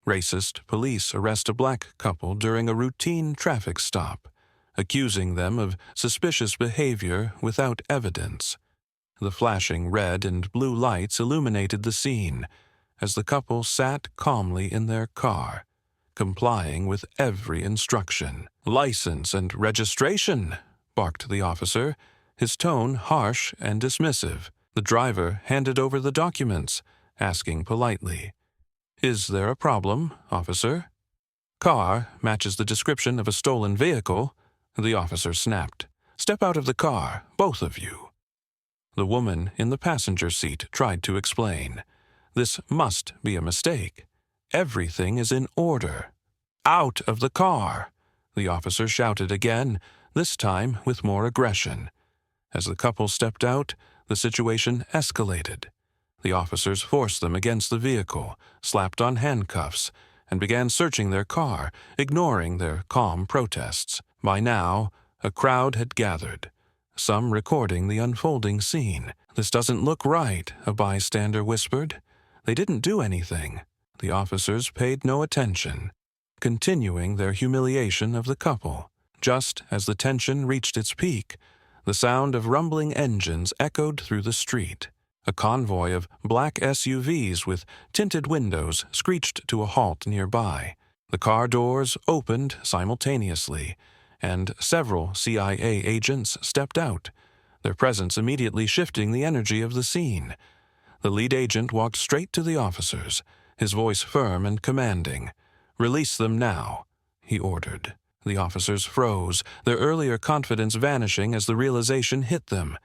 Racist police arrest a black couple during a routine traffic stop, accusing them of suspicious behavior without evidence. The flashing red and blue lights illuminated the scene as the couple sat calmly in their car, complying with every instruction. "License and registration," barked the officer, his tone harsh and dismissive. The driver handed over the documents, asking politely, "Is there a problem, officer?" "Car matches the description of a stolen vehicle," the officer snapped. "Step out of the car, both of you." The woman in the passenger seat tried to explain. "This must be a mistake. Everything is in order." "Out of the car!" the officer shouted again, this time with more aggression. As the couple stepped out, the situation escalated. The officers forced them against the vehicle, slapped on handcuffs, and began searching their car, ignoring their calm protests. By now, a crowd had gathered, some recording the unfolding scene. "This doesn't look right," a bystander whispered. "They didn't do anything." The officers paid no attention, continuing their humiliation of the couple. Just as the tension reached its peak, the sound of rumbling engines echoed through the street. A convoy of black SUVs with tinted windows screeched to a halt nearby. The car doors opened simultaneously, and several CIA agents stepped out, their presence immediately shifting the energy of the scene. The lead agent walked straight to the officers, his voice firm and commanding. "Release them now," he ordered. The officers froze, their earlier confidence vanishing as the realization hit them.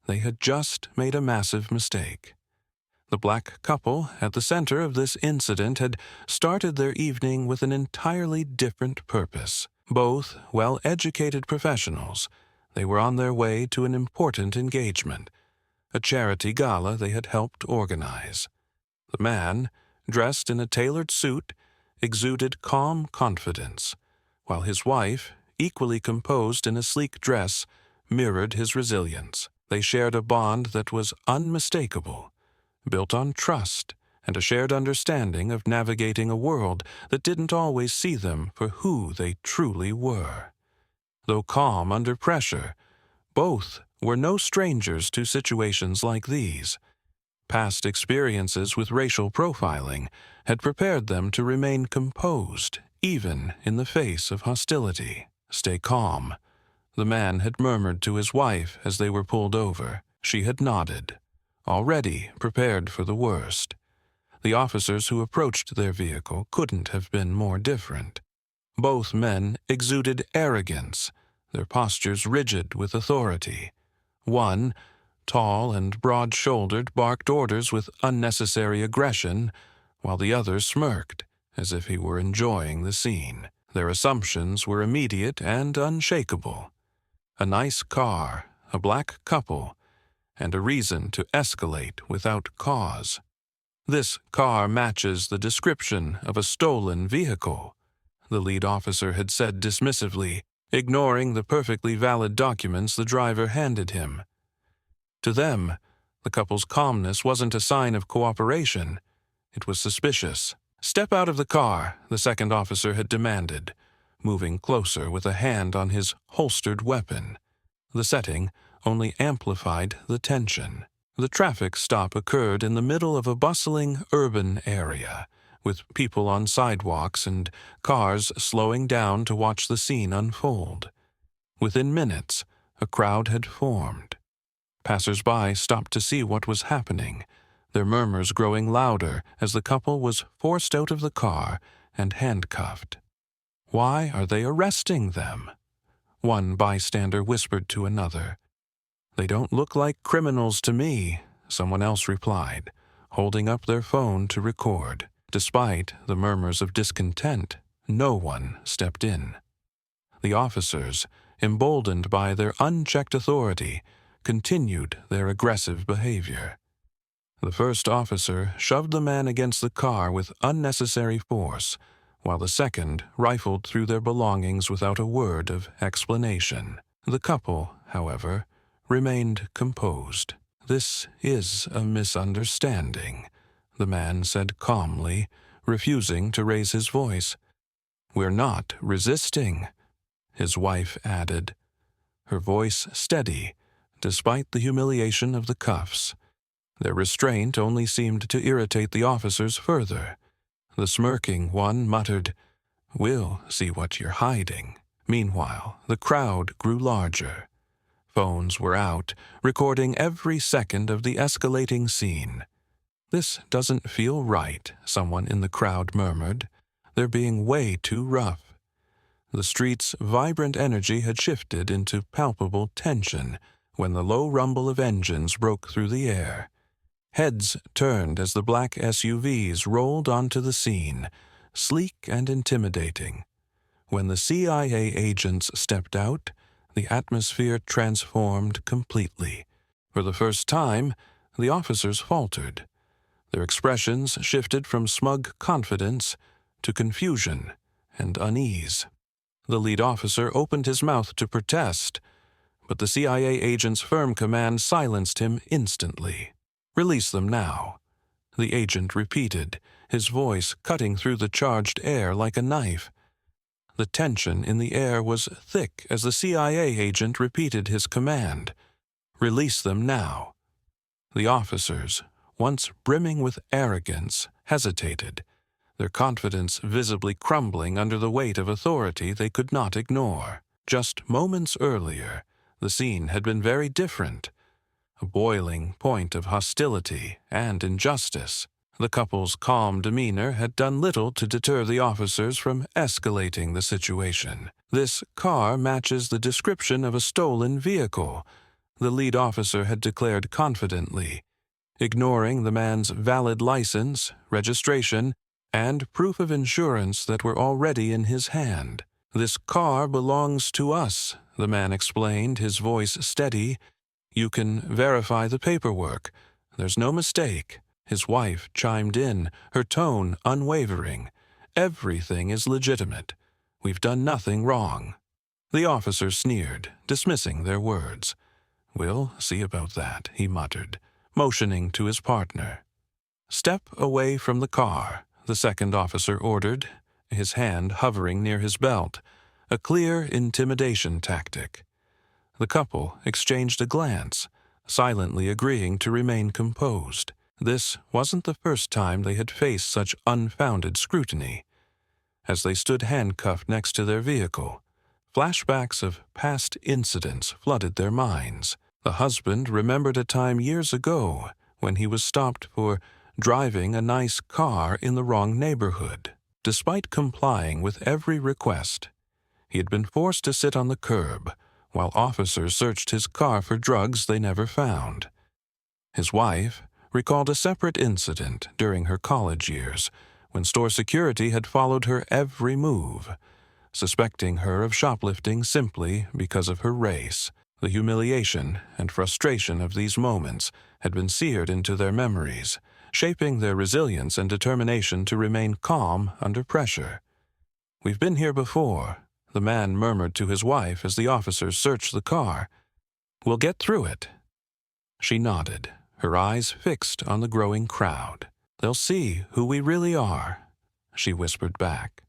They had just made a massive mistake. The black couple at the center of this incident had started their evening with an entirely different purpose. Both well-educated professionals, they were on their way to an important engagement, a charity gala they had helped organize. The man, dressed in a tailored suit, exuded calm confidence, while his wife, equally composed in a sleek dress, mirrored his resilience. They shared a bond that was unmistakable, built on trust and a shared understanding of navigating a world that didn't always see them for who they truly were. Though calm under pressure, both were no strangers to situations like these. Past experiences with racial profiling had prepared them to remain composed, even in the face of hostility. "Stay calm," the man had murmured to his wife as they were pulled over. She had nodded, already prepared for the worst. The officers who approached their vehicle couldn't have been more different. Both men exuded arrogance, their postures rigid with authority. One, tall and broad-shouldered, barked orders with unnecessary aggression, while the other smirked, as if he were enjoying the scene. Their assumptions were immediate and unshakable. A nice car, a black couple, and a reason to escalate without cause. "This car matches the description of a stolen vehicle," the lead officer had said dismissively, ignoring the perfectly valid documents the driver handed him. To them, the couple's calmness wasn't a sign of cooperation. It was suspicious. "Step out of the car," the second officer had demanded, moving closer with a hand on his holstered weapon. The setting only amplified the tension. The traffic stop occurred in the middle of a bustling urban area, with people on sidewalks and cars slowing down to watch the scene unfold. Within minutes, a crowd had formed. Passers-by stopped to see what was happening, their murmurs growing louder as the couple was forced out of the car and handcuffed. "Why are they arresting them?" one bystander whispered to another. "They don't look like criminals to me," someone else replied, holding up their phone to record. Despite the murmurs of discontent, no one stepped in. The officers, emboldened by their unchecked authority, continued their aggressive behavior. The first officer shoved the man against the car with unnecessary force, while the second rifled through their belongings without a word of explanation. The couple, however, remained composed. "This is a misunderstanding," the man said calmly, refusing to raise his voice. "We're not resisting," his wife added, her voice steady, despite the humiliation of the cuffs. Their restraint only seemed to irritate the officers further. The smirking one muttered, "We'll see what you're hiding." Meanwhile, the crowd grew larger. Phones were out, recording every second of the escalating scene. "This doesn't feel right," someone in the crowd murmured. "They're being way too rough." The street's vibrant energy had shifted into palpable tension when the low rumble of engines broke through the air. Heads turned as the black SUVs rolled onto the scene, sleek and intimidating. When the CIA agents stepped out, the atmosphere transformed completely. For the first time, the officers faltered. Their expressions shifted from smug confidence to confusion and unease. The lead officer opened his mouth to protest, but the CIA agent's firm command silenced him instantly. "Release them now," the agent repeated, his voice cutting through the charged air like a knife. The tension in the air was thick as the CIA agent repeated his command. "Release them now." The officers, once brimming with arrogance, hesitated, their confidence visibly crumbling under the weight of authority they could not ignore. Just moments earlier, the scene had been very different, a boiling point of hostility and injustice. The couple's calm demeanor had done little to deter the officers from escalating the situation. "This car matches the description of a stolen vehicle," the lead officer had declared confidently, ignoring the man's valid license, registration, and proof of insurance that were already in his hand. "This car belongs to us," the man explained, his voice steady. "You can verify the paperwork. There's no mistake." His wife chimed in, her tone unwavering. "Everything is legitimate. We've done nothing wrong." The officer sneered, dismissing their words. "We'll see about that," he muttered, motioning to his partner. "Step away from the car," the second officer ordered, his hand hovering near his belt, a clear intimidation tactic. The couple exchanged a glance, silently agreeing to remain composed. This wasn't the first time they had faced such unfounded scrutiny. As they stood handcuffed next to their vehicle, flashbacks of past incidents flooded their minds. The husband remembered a time years ago when he was stopped for driving a nice car in the wrong neighborhood. Despite complying with every request, he had been forced to sit on the curb while officers searched his car for drugs they never found. His wife recalled a separate incident during her college years when store security had followed her every move, suspecting her of shoplifting simply because of her race. The humiliation and frustration of these moments had been seared into their memories, shaping their resilience and determination to remain calm under pressure. "We've been here before," the man murmured to his wife as the officers searched the car. "We'll get through it." She nodded, her eyes fixed on the growing crowd. "They'll see who we really are," she whispered back.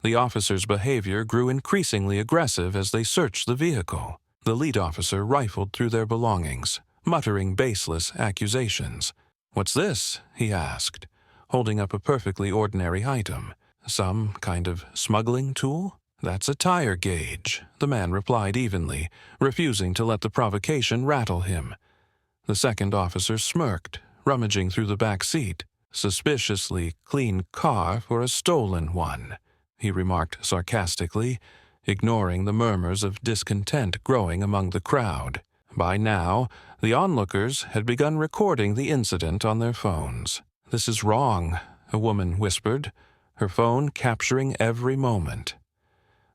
The officers' behavior grew increasingly aggressive as they searched the vehicle. The lead officer rifled through their belongings, muttering baseless accusations. "What's this?" he asked, holding up a perfectly ordinary item. "Some kind of smuggling tool?" "That's a tire gauge," the man replied evenly, refusing to let the provocation rattle him. The second officer smirked, rummaging through the back seat. "Suspiciously clean car for a stolen one," he remarked sarcastically, ignoring the murmurs of discontent growing among the crowd. By now, the onlookers had begun recording the incident on their phones. "This is wrong," a woman whispered, her phone capturing every moment.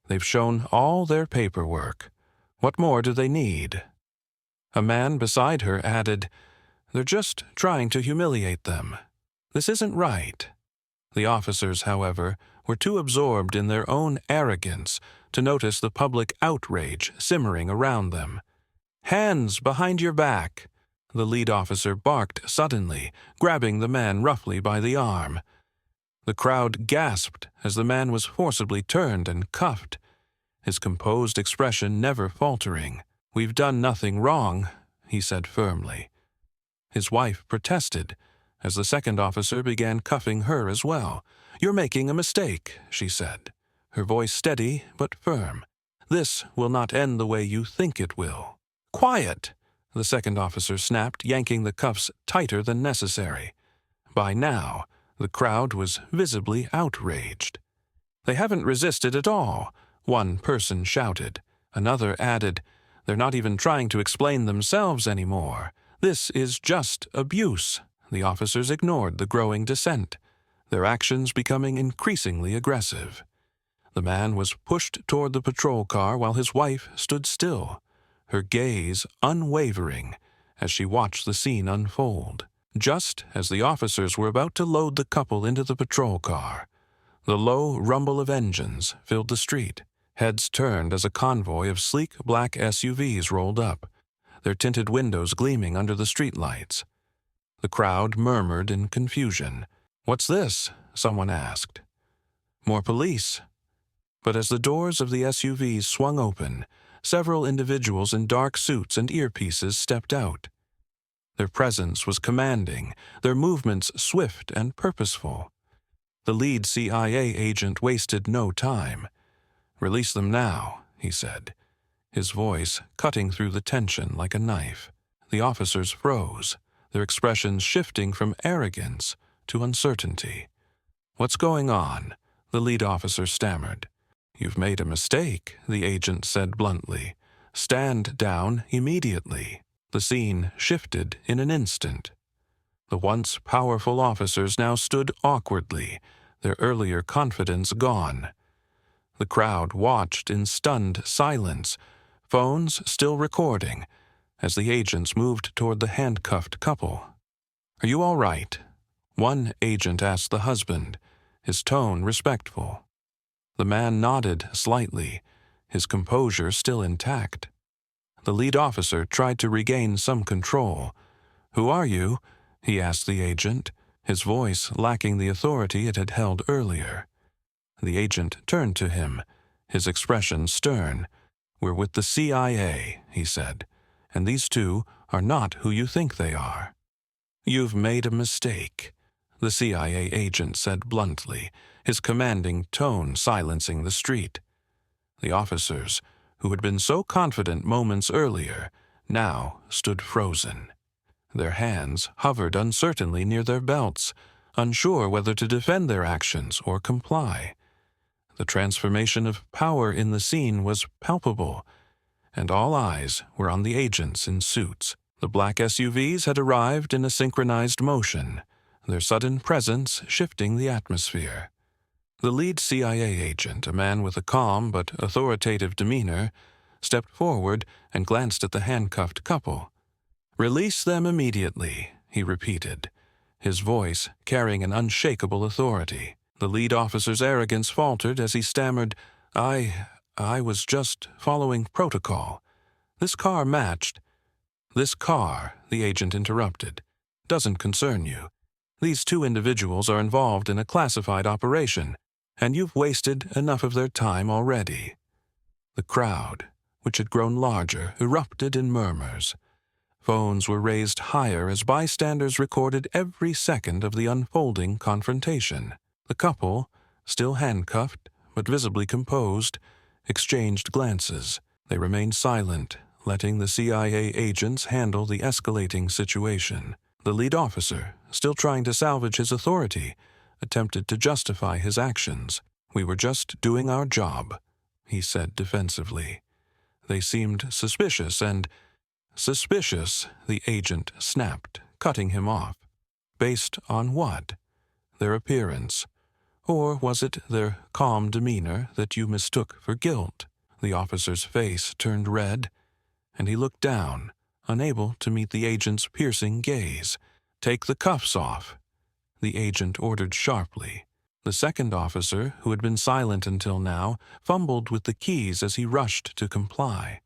"They've shown all their paperwork. What more do they need?" A man beside her added, "They're just trying to humiliate them. This isn't right." The officers, however, were too absorbed in their own arrogance to notice the public outrage simmering around them. "Hands behind your back," the lead officer barked suddenly, grabbing the man roughly by the arm. The crowd gasped as the man was forcibly turned and cuffed, his composed expression never faltering. "We've done nothing wrong," he said firmly. His wife protested as the second officer began cuffing her as well. "You're making a mistake," she said, her voice steady but firm. "This will not end the way you think it will." "Quiet!" the second officer snapped, yanking the cuffs tighter than necessary. By now, the crowd was visibly outraged. "They haven't resisted at all," one person shouted. Another added, "They're not even trying to explain themselves anymore. This is just abuse." The officers ignored the growing dissent, their actions becoming increasingly aggressive. The man was pushed toward the patrol car while his wife stood still, her gaze unwavering as she watched the scene unfold. Just as the officers were about to load the couple into the patrol car, the low rumble of engines filled the street. Heads turned as a convoy of sleek black SUVs rolled up, their tinted windows gleaming under the streetlights. The crowd murmured in confusion. "What's this?" someone asked. "More police." But as the doors of the SUVs swung open, several individuals in dark suits and earpieces stepped out. Their presence was commanding, their movements swift and purposeful. The lead CIA agent wasted no time. "Release them now," he said, his voice cutting through the tension like a knife. The officers froze, their expressions shifting from arrogance to uncertainty. "What's going on?" the lead officer stammered. "You've made a mistake," the agent said bluntly. "Stand down immediately." The scene shifted in an instant. The once powerful officers now stood awkwardly, their earlier confidence gone. The crowd watched in stunned silence, phones still recording, as the agents moved toward the handcuffed couple. "Are you all right?" one agent asked the husband, his tone respectful. The man nodded slightly, his composure still intact. The lead officer tried to regain some control. "Who are you?" he asked the agent, his voice lacking the authority it had held earlier. The agent turned to him, his expression stern. "We're with the CIA," he said, "and these two are not who you think they are." "You've made a mistake," the CIA agent said bluntly, his commanding tone silencing the street. The officers, who had been so confident moments earlier, now stood frozen. Their hands hovered uncertainly near their belts, unsure whether to defend their actions or comply. The transformation of power in the scene was palpable, and all eyes were on the agents in suits. The black SUVs had arrived in a synchronized motion, their sudden presence shifting the atmosphere. The lead CIA agent, a man with a calm but authoritative demeanor, stepped forward and glanced at the handcuffed couple. "Release them immediately," he repeated, his voice carrying an unshakable authority. The lead officer's arrogance faltered as he stammered, I was just following protocol. This car matched." "This car," the agent interrupted, "doesn't concern you. These two individuals are involved in a classified operation, and you've wasted enough of their time already." The crowd, which had grown larger, erupted in murmurs. Phones were raised higher as bystanders recorded every second of the unfolding confrontation. The couple, still handcuffed but visibly composed, exchanged glances. They remained silent, letting the CIA agents handle the escalating situation. The lead officer, still trying to salvage his authority, attempted to justify his actions. "We were just doing our job," he said defensively. "They seemed suspicious and—" "Suspicious," the agent snapped, cutting him off. "Based on what? Their appearance? Or was it their calm demeanor that you mistook for guilt?" The officer's face turned red, and he looked down, unable to meet the agent's piercing gaze. "Take the cuffs off," the agent ordered sharply. The second officer, who had been silent until now, fumbled with the keys as he rushed to comply.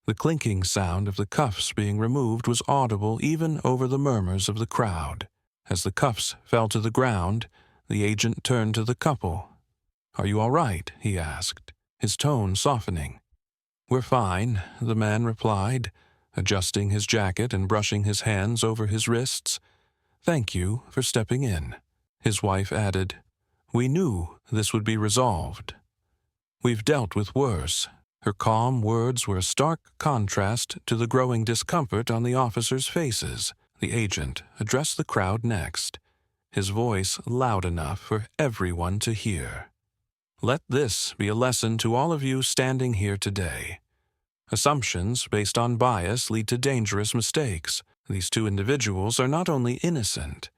The clinking sound of the cuffs being removed was audible even over the murmurs of the crowd. As the cuffs fell to the ground, The agent turned to the couple. "Are you all right?" he asked, his tone softening. "We're fine," the man replied, adjusting his jacket and brushing his hands over his wrists. "Thank you for stepping in." His wife added, "We knew this would be resolved. We've dealt with worse." Her calm words were a stark contrast to the growing discomfort on the officers' faces. The agent addressed the crowd next, his voice loud enough for everyone to hear. "Let this be a lesson to all of you standing here today. Assumptions based on bias lead to dangerous mistakes. These two individuals are not only innocent,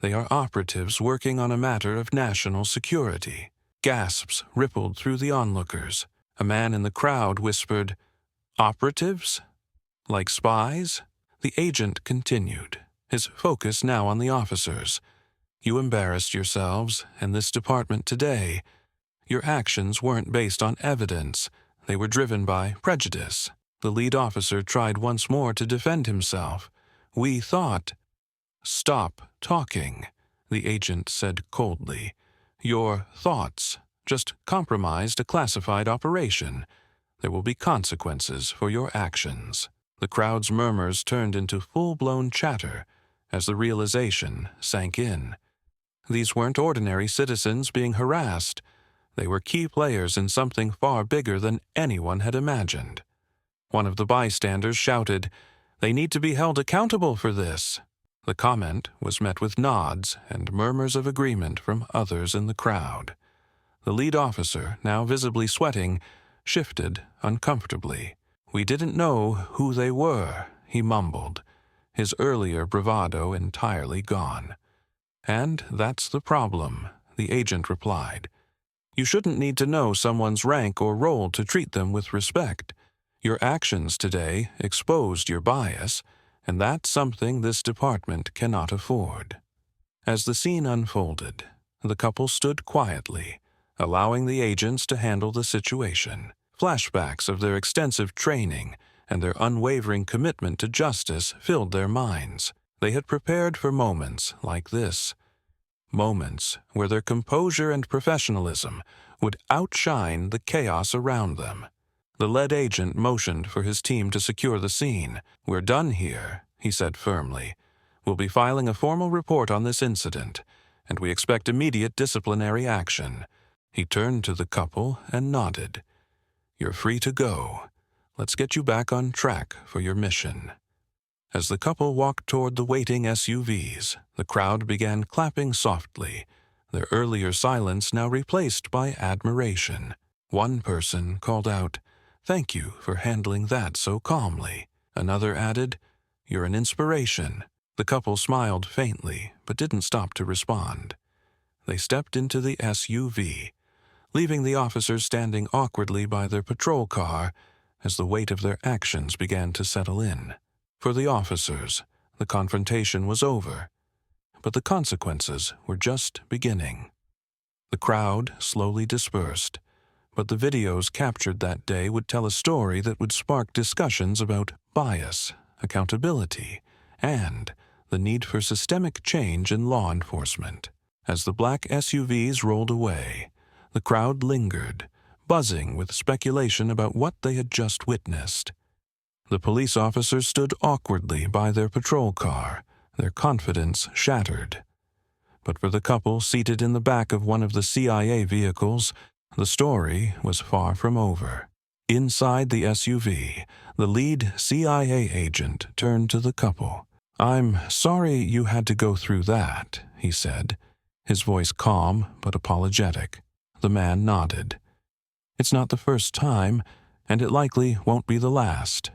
they are operatives working on a matter of national security." Gasps rippled through the onlookers. A man in the crowd whispered, "Operatives? Like spies?" The agent continued, his focus now on the officers. "You embarrassed yourselves and this department today. Your actions weren't based on evidence. They were driven by prejudice." The lead officer tried once more to defend himself. "We thought—" "Stop talking," the agent said coldly. "Your thoughts just compromised a classified operation. There will be consequences for your actions." The crowd's murmurs turned into full-blown chatter as the realization sank in. These weren't ordinary citizens being harassed. They were key players in something far bigger than anyone had imagined. One of the bystanders shouted, "They need to be held accountable for this." The comment was met with nods and murmurs of agreement from others in the crowd. The lead officer, now visibly sweating, shifted uncomfortably. "We didn't know who they were," he mumbled, his earlier bravado entirely gone. "And that's the problem," the agent replied. "You shouldn't need to know someone's rank or role to treat them with respect. Your actions today exposed your bias, and that's something this department cannot afford." As the scene unfolded, the couple stood quietly, allowing the agents to handle the situation. Flashbacks of their extensive training and their unwavering commitment to justice filled their minds. They had prepared for moments like this, moments where their composure and professionalism would outshine the chaos around them. The lead agent motioned for his team to secure the scene. "We're done here," he said firmly. "We'll be filing a formal report on this incident, and we expect immediate disciplinary action." He turned to the couple and nodded. "You're free to go. Let's get you back on track for your mission." As the couple walked toward the waiting SUVs, the crowd began clapping softly, their earlier silence now replaced by admiration. One person called out, "Thank you for handling that so calmly." Another added, "You're an inspiration." The couple smiled faintly, but didn't stop to respond. They stepped into the SUV, leaving the officers standing awkwardly by their patrol car as the weight of their actions began to settle in. For the officers, the confrontation was over, but the consequences were just beginning. The crowd slowly dispersed, but the videos captured that day would tell a story that would spark discussions about bias, accountability, and the need for systemic change in law enforcement. As the black SUVs rolled away, the crowd lingered, buzzing with speculation about what they had just witnessed. The police officers stood awkwardly by their patrol car, their confidence shattered. But for the couple seated in the back of one of the CIA vehicles, the story was far from over. Inside the SUV, the lead CIA agent turned to the couple. "I'm sorry you had to go through that," he said, his voice calm but apologetic. The man nodded. "It's not the first time, and it likely won't be the last.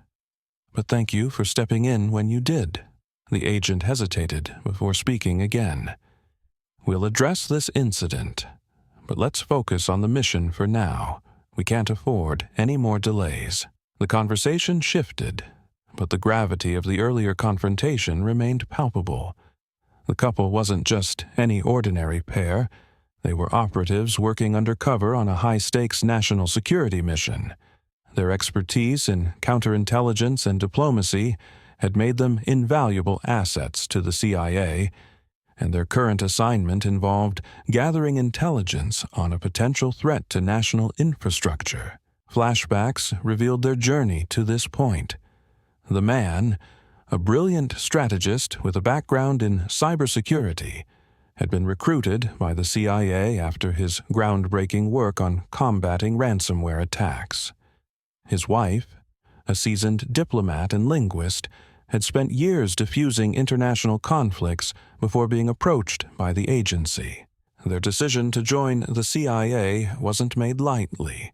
But thank you for stepping in when you did." The agent hesitated before speaking again. "We'll address this incident, but let's focus on the mission for now. We can't afford any more delays." The conversation shifted, but the gravity of the earlier confrontation remained palpable. The couple wasn't just any ordinary pair. They were operatives working undercover on a high-stakes national security mission. Their expertise in counterintelligence and diplomacy had made them invaluable assets to the CIA, and their current assignment involved gathering intelligence on a potential threat to national infrastructure. Flashbacks revealed their journey to this point. The man, a brilliant strategist with a background in cybersecurity, had been recruited by the CIA after his groundbreaking work on combating ransomware attacks. His wife, a seasoned diplomat and linguist, had spent years diffusing international conflicts before being approached by the agency. Their decision to join the CIA wasn't made lightly.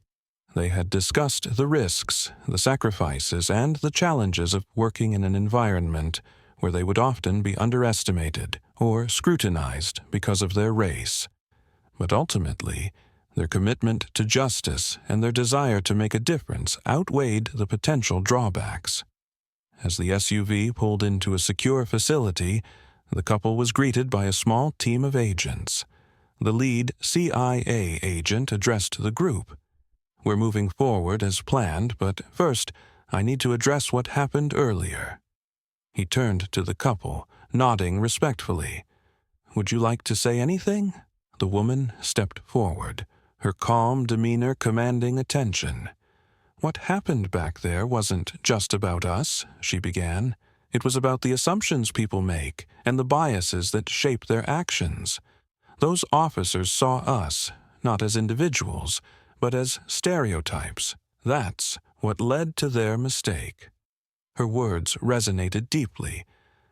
They had discussed the risks, the sacrifices, and the challenges of working in an environment where they would often be underestimated or scrutinized because of their race. But ultimately, their commitment to justice and their desire to make a difference outweighed the potential drawbacks. As the SUV pulled into a secure facility, the couple was greeted by a small team of agents. The lead CIA agent addressed the group. "We're moving forward as planned, but first, I need to address what happened earlier." He turned to the couple, nodding respectfully. "Would you like to say anything?" The woman stepped forward, her calm demeanor commanding attention. "What happened back there wasn't just about us," she began. "It was about the assumptions people make and the biases that shape their actions. Those officers saw us, not as individuals, but as stereotypes. That's what led to their mistake." Her words resonated deeply,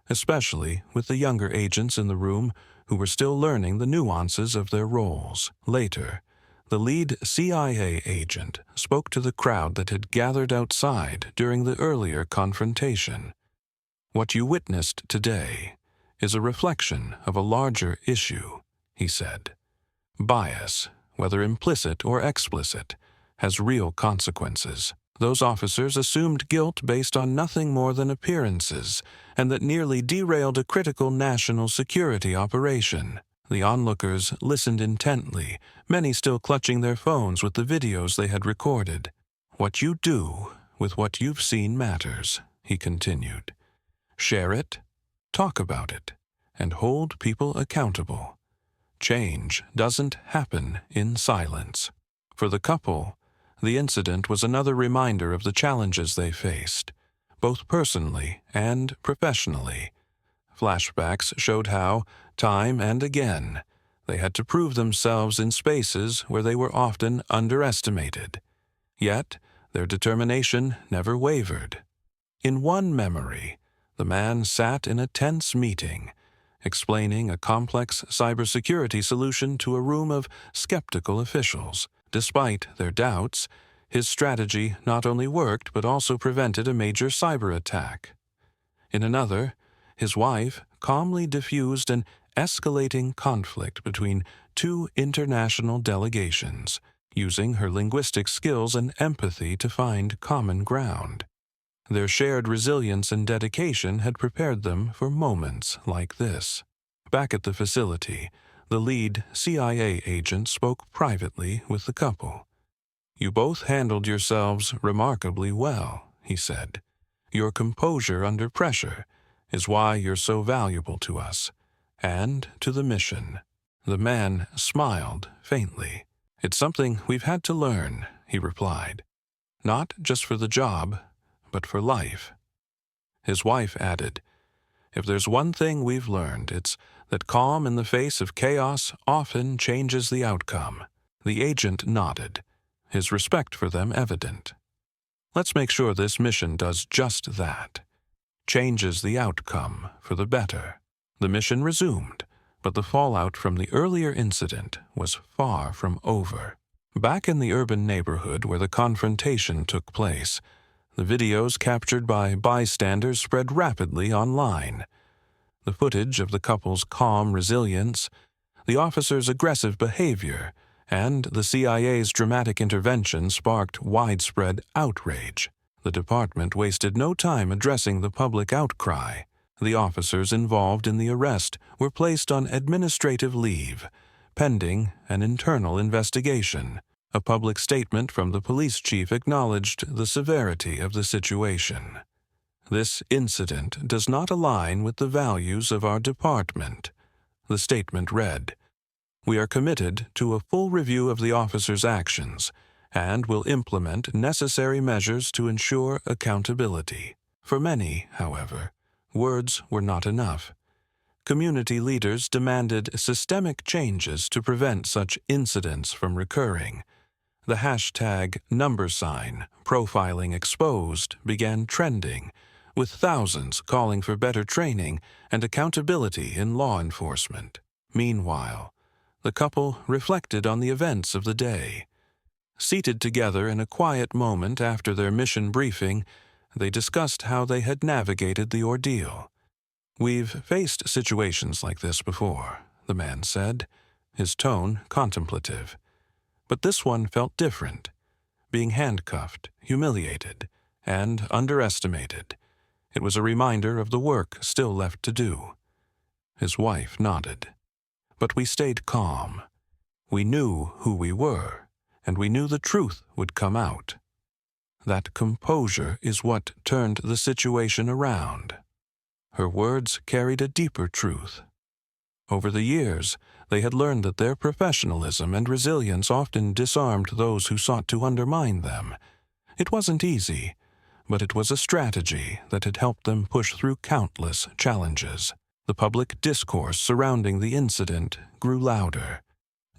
especially with the younger agents in the room who were still learning the nuances of their roles. Later, the lead CIA agent spoke to the crowd that had gathered outside during the earlier confrontation. "What you witnessed today is a reflection of a larger issue," he said. "Bias, whether implicit or explicit, has real consequences. Those officers assumed guilt based on nothing more than appearances, and that nearly derailed a critical national security operation." The onlookers listened intently, many still clutching their phones with the videos they had recorded. "What you do with what you've seen matters," he continued. "Share it, talk about it, and hold people accountable. Change doesn't happen in silence." For the couple, the incident was another reminder of the challenges they faced, both personally and professionally. Flashbacks showed how, time and again, they had to prove themselves in spaces where they were often underestimated. Yet, their determination never wavered. In one memory, the man sat in a tense meeting, explaining a complex cybersecurity solution to a room of skeptical officials. Despite their doubts, his strategy not only worked but also prevented a major cyber attack. In another, his wife calmly diffused an escalating conflict between two international delegations, using her linguistic skills and empathy to find common ground. Their shared resilience and dedication had prepared them for moments like this. Back at the facility, the lead CIA agent spoke privately with the couple. "You both handled yourselves remarkably well," he said. "Your composure under pressure is why you're so valuable to us, and to the mission." The man smiled faintly. "It's something we've had to learn," he replied. "Not just for the job, but for life." His wife added, "If there's one thing we've learned, it's that calm in the face of chaos often changes the outcome." The agent nodded, his respect for them evident. "Let's make sure this mission does just that. Changes the outcome for the better." The mission resumed, but the fallout from the earlier incident was far from over. Back in the urban neighborhood where the confrontation took place, the videos captured by bystanders spread rapidly online. The footage of the couple's calm resilience, the officers' aggressive behavior, and the CIA's dramatic intervention sparked widespread outrage. The department wasted no time addressing the public outcry. The officers involved in the arrest were placed on administrative leave, pending an internal investigation. A public statement from the police chief acknowledged the severity of the situation. "This incident does not align with the values of our department," The statement read, "We are committed to a full review of the officer's actions and will implement necessary measures to ensure accountability." For many, however, words were not enough. Community leaders demanded systemic changes to prevent such incidents from recurring. The hashtag #profiling exposed began trending, with thousands calling for better training and accountability in law enforcement. Meanwhile, the couple reflected on the events of the day. Seated together in a quiet moment after their mission briefing, they discussed how they had navigated the ordeal. "We've faced situations like this before," the man said, his tone contemplative. "But this one felt different. Being handcuffed, humiliated, and underestimated. It was a reminder of the work still left to do." His wife nodded. "But we stayed calm. We knew who we were, and we knew the truth would come out. That composure is what turned the situation around." Her words carried a deeper truth. Over the years, they had learned that their professionalism and resilience often disarmed those who sought to undermine them. It wasn't easy, but it was a strategy that had helped them push through countless challenges. The public discourse surrounding the incident grew louder.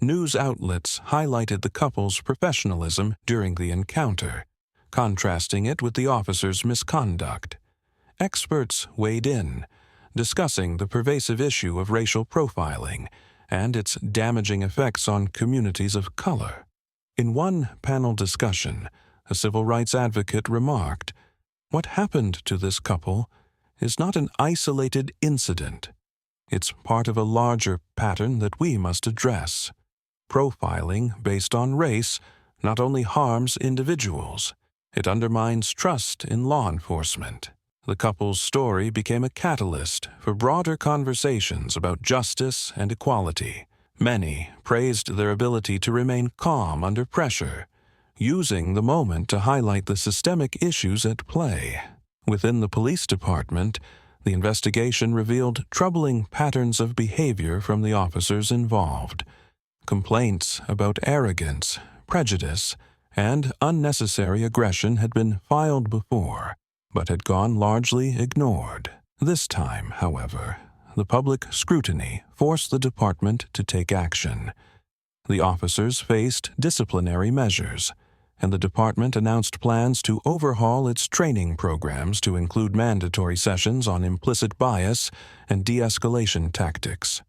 News outlets highlighted the couple's professionalism during the encounter, contrasting it with the officer's misconduct. Experts weighed in, discussing the pervasive issue of racial profiling and its damaging effects on communities of color. In one panel discussion, a civil rights advocate remarked, "What happened to this couple is not an isolated incident. It's part of a larger pattern that we must address. Profiling based on race not only harms individuals, it undermines trust in law enforcement." The couple's story became a catalyst for broader conversations about justice and equality. Many praised their ability to remain calm under pressure, using the moment to highlight the systemic issues at play. Within the police department, the investigation revealed troubling patterns of behavior from the officers involved. Complaints about arrogance, prejudice, and unnecessary aggression had been filed before, but had gone largely ignored. This time, however, the public scrutiny forced the department to take action. The officers faced disciplinary measures, and the department announced plans to overhaul its training programs to include mandatory sessions on implicit bias and de-escalation tactics.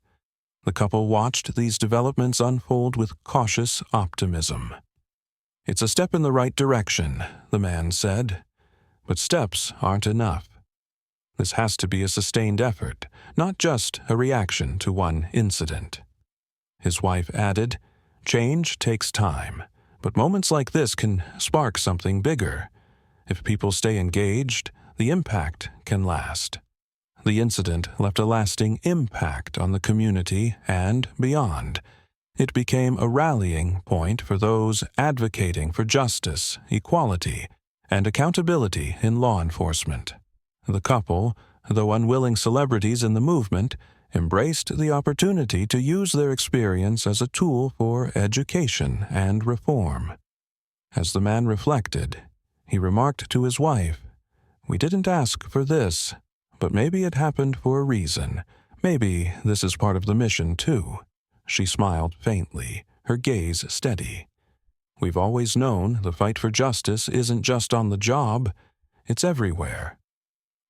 The couple watched these developments unfold with cautious optimism. "It's a step in the right direction," the man said. "But steps aren't enough. This has to be a sustained effort, not just a reaction to one incident." His wife added, "Change takes time, but moments like this can spark something bigger. If people stay engaged, the impact can last." The incident left a lasting impact on the community and beyond. It became a rallying point for those advocating for justice, equality, and accountability in law enforcement. The couple, though unwilling celebrities in the movement, embraced the opportunity to use their experience as a tool for education and reform. As the man reflected, he remarked to his wife, "We didn't ask for this, but maybe it happened for a reason. Maybe this is part of the mission, too." She smiled faintly, her gaze steady. "We've always known the fight for justice isn't just on the job, it's everywhere."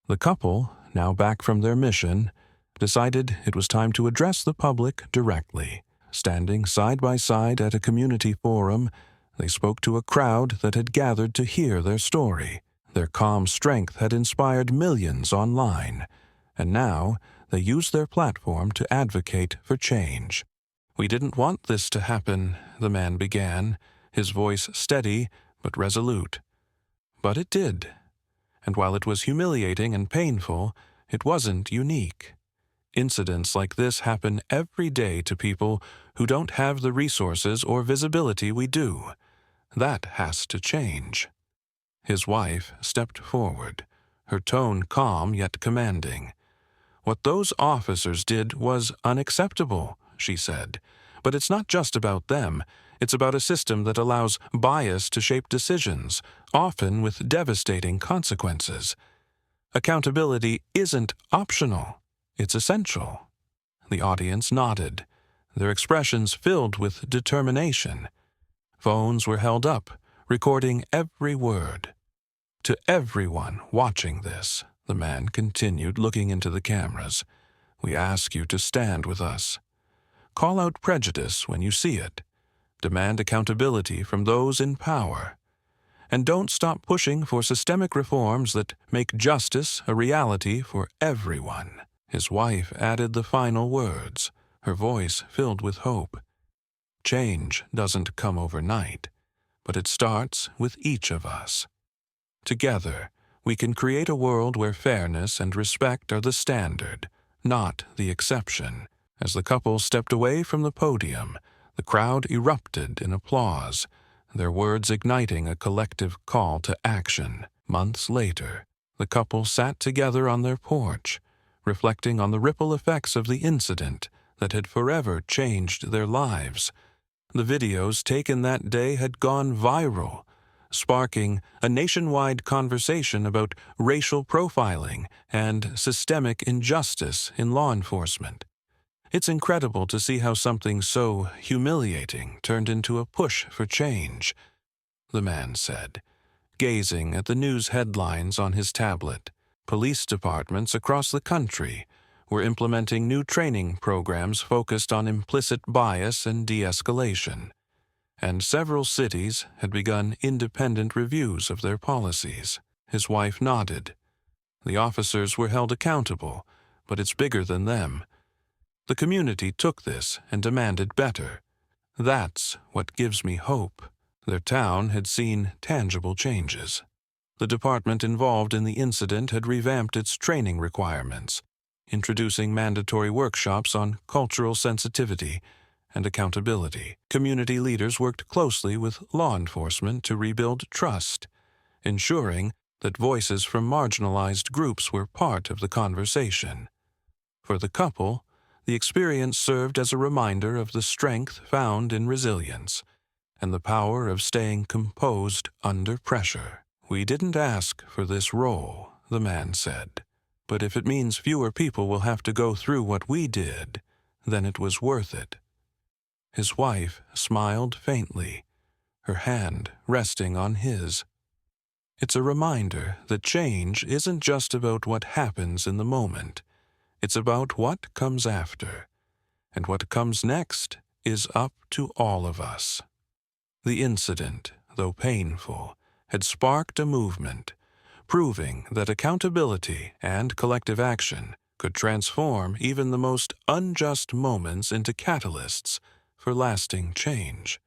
The couple, now back from their mission, decided it was time to address the public directly. Standing side by side at a community forum, they spoke to a crowd that had gathered to hear their story. Their calm strength had inspired millions online, and now they used their platform to advocate for change. "We didn't want this to happen," the man began, his voice steady but resolute. "But it did. And while it was humiliating and painful, it wasn't unique. Incidents like this happen every day to people who don't have the resources or visibility we do. That has to change." His wife stepped forward, her tone calm yet commanding. "What those officers did was unacceptable," she said. "But it's not just about them. It's about a system that allows bias to shape decisions, often with devastating consequences. Accountability isn't optional. It's essential." The audience nodded, their expressions filled with determination. Phones were held up, recording every word. "To everyone watching this," the man continued, looking into the cameras, "we ask you to stand with us. Call out prejudice when you see it. Demand accountability from those in power. And don't stop pushing for systemic reforms that make justice a reality for everyone." His wife added the final words, her voice filled with hope. "Change doesn't come overnight, but it starts with each of us. Together, we can create a world where fairness and respect are the standard, not the exception." As the couple stepped away from the podium, the crowd erupted in applause, their words igniting a collective call to action. Months later, the couple sat together on their porch, reflecting on the ripple effects of the incident that had forever changed their lives. The videos taken that day had gone viral, sparking a nationwide conversation about racial profiling and systemic injustice in law enforcement. "It's incredible to see how something so humiliating turned into a push for change," the man said, gazing at the news headlines on his tablet. Police departments across the country were implementing new training programs focused on implicit bias and de-escalation, and several cities had begun independent reviews of their policies. His wife nodded. The officers were held accountable, but it's bigger than them. The community took this and demanded better. "That's what gives me hope." Their town had seen tangible changes. The department involved in the incident had revamped its training requirements, introducing mandatory workshops on cultural sensitivity and accountability. Community leaders worked closely with law enforcement to rebuild trust, ensuring that voices from marginalized groups were part of the conversation. For the couple, the experience served as a reminder of the strength found in resilience and the power of staying composed under pressure. "We didn't ask for this role," the man said, "but if it means fewer people will have to go through what we did, then it was worth it." His wife smiled faintly, her hand resting on his. It's a reminder that change isn't just about what happens in the moment. It's about what comes after, and what comes next is up to all of us. The incident, though painful, had sparked a movement, proving that accountability and collective action could transform even the most unjust moments into catalysts for lasting change.